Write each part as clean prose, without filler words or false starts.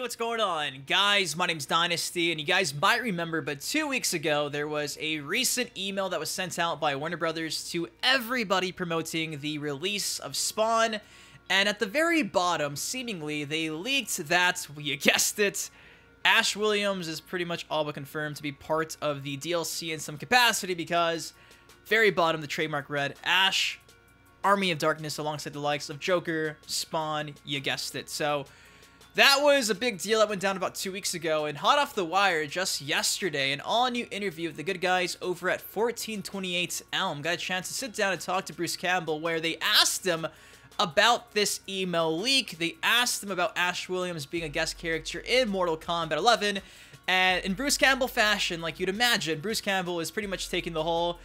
What's going on? Guys, my name's Dynasty, and you guys might remember, but 2 weeks ago, there was a recent email that was sent out by Warner Brothers to everybody promoting the release of Spawn, and at the very bottom, seemingly, they leaked that, you guessed it, Ash Williams is pretty much all but confirmed to be part of the DLC in some capacity because, very bottom, the trademark read, Ash, Army of Darkness alongside the likes of Joker, Spawn, you guessed it. So, that was a big deal that went down about 2 weeks ago, and hot off the wire just yesterday, an all-new interview with the good guys over at 1428 Elm got a chance to sit down and talk to Bruce Campbell, where they asked him about this email leak. They asked him about Ash Williams being a guest character in Mortal Kombat 11, and in Bruce Campbell fashion, like you'd imagine, Bruce Campbell is pretty much taking the whole,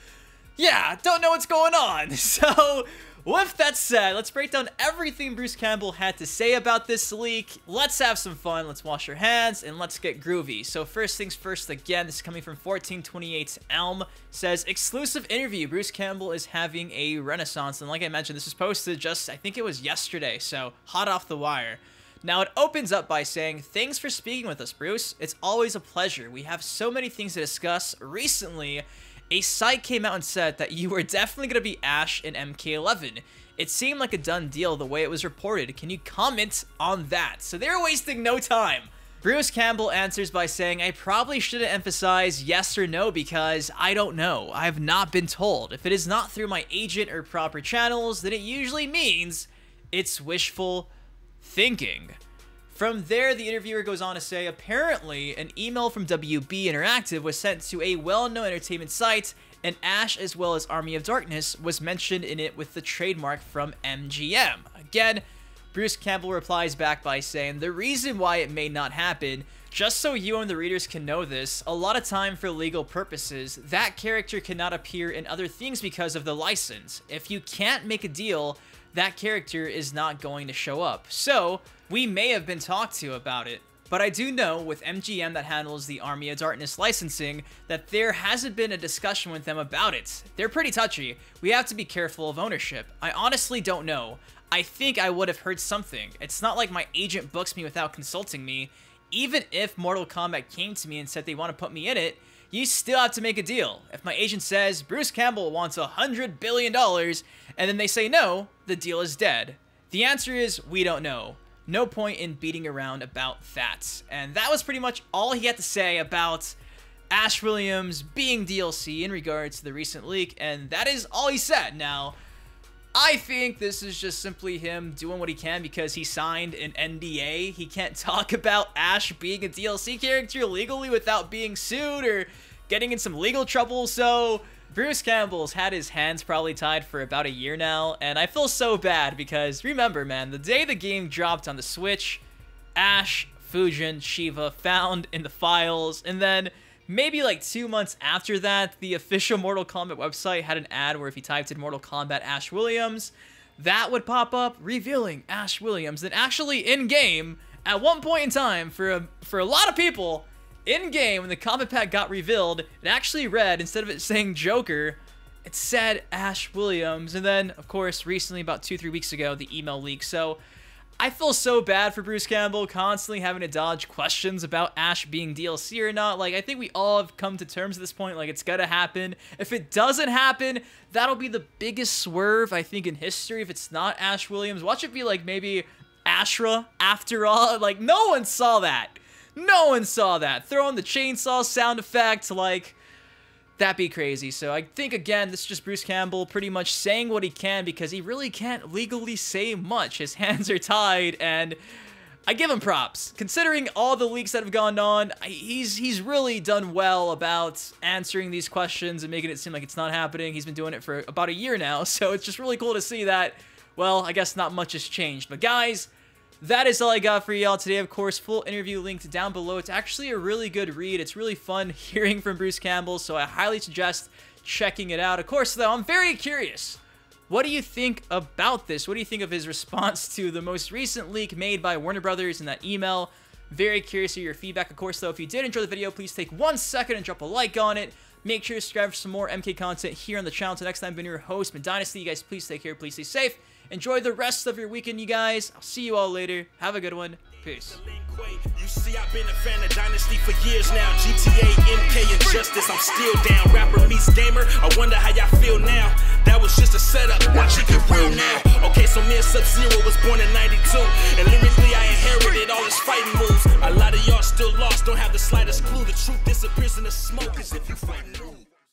yeah, don't know what's going on. So, with that said, let's break down everything Bruce Campbell had to say about this leak. Let's have some fun, let's wash our hands, and let's get groovy. So first things first, again, this is coming from 1428 Elm, says, exclusive interview, Bruce Campbell is having a renaissance. And like I mentioned, this was posted just, I think it was yesterday, so hot off the wire. Now, it opens up by saying, thanks for speaking with us, Bruce. It's always a pleasure. We have so many things to discuss. Recently, a site came out and said that you were definitely going to be Ash in MK11. It seemed like a done deal the way it was reported. Can you comment on that? So they're wasting no time. Bruce Campbell answers by saying, I probably shouldn't emphasize yes or no because I don't know. I have not been told. If it is not through my agent or proper channels, then it usually means it's wishful thinking. From there, the interviewer goes on to say, apparently, an email from WB Interactive was sent to a well-known entertainment site, and Ash, as well as Army of Darkness, was mentioned in it with the trademark from MGM. Again, Bruce Campbell replies back by saying, the reason why it may not happen, just so you and the readers can know this, a lot of time for legal purposes, that character cannot appear in other things because of the license. If you can't make a deal, that character is not going to show up. So, we may have been talked to about it, but I do know with MGM that handles the Army of Darkness licensing that there hasn't been a discussion with them about it. They're pretty touchy. We have to be careful of ownership. I honestly don't know. I think I would have heard something. It's not like my agent books me without consulting me. Even if Mortal Kombat came to me and said they want to put me in it, you still have to make a deal. If my agent says, Bruce Campbell wants $100 billion, and then they say no, the deal is dead. The answer is, we don't know. No point in beating around about that. And that was pretty much all he had to say about Ash Williams being DLC in regards to the recent leak, and that is all he said. Now, I think this is just simply him doing what he can because he signed an NDA. He can't talk about Ash being a DLC character legally without being sued or getting in some legal trouble, so Bruce Campbell's had his hands probably tied for about a year now, and I feel so bad because, remember man, the day the game dropped on the Switch, Ash, Fujin, Sheeva found in the files, and then maybe like 2 months after that, the official Mortal Kombat website had an ad where if you typed in Mortal Kombat Ash Williams, that would pop up revealing Ash Williams. And actually in-game, at one point in time, for a lot of people, in-game, when the Combat Pack got revealed, it actually read, instead of it saying Joker, it said Ash Williams. And then, of course, recently, about 2-3 weeks ago, the email leaked. So, I feel so bad for Bruce Campbell constantly having to dodge questions about Ash being DLC or not. Like, I think we all have come to terms at this point, like, it's gotta happen. If it doesn't happen, that'll be the biggest swerve, I think, in history. If it's not Ash Williams, watch it be, like, maybe Ashra, after all. Like, no one saw that. No one saw that. Throw in the chainsaw sound effect, like, that'd be crazy. So I think, again, this is just Bruce Campbell pretty much saying what he can because he really can't legally say much. His hands are tied, and I give him props. Considering all the leaks that have gone on, he's really done well about answering these questions and making it seem like it's not happening. He's been doing it for about a year now, so it's just really cool to see that, well, I guess not much has changed. But guys, that is all I got for y'all today. Of course, full interview linked down below. It's actually a really good read. It's really fun hearing from Bruce Campbell, so I highly suggest checking it out. Of course, though, I'm very curious. What do you think about this? What do you think of his response to the most recent leak made by Warner Brothers in that email? Very curious to hear your feedback. Of course, though, if you did enjoy the video, please take 1 second and drop a like on it. Make sure to subscribe for some more MK content here on the channel. Until next time, I've been your host, Dynasty. You guys, please take care. Please stay safe. Enjoy the rest of your weekend, you guys. I'll see you all later. Have a good one. Peace. You see, I've been a fan of Dynasty for years now. GTA, MK, and Justice, I'm still down. Rapper meets gamer, I wonder how y'all feel now. That was just a setup, watch it get real now. Okay, so me and Sub-Zero was born in 92, and lyrically I inherited all his fighting moves. A lot of y'all still lost, don't have the slightest clue. The truth disappears in the smoke as if you fighting.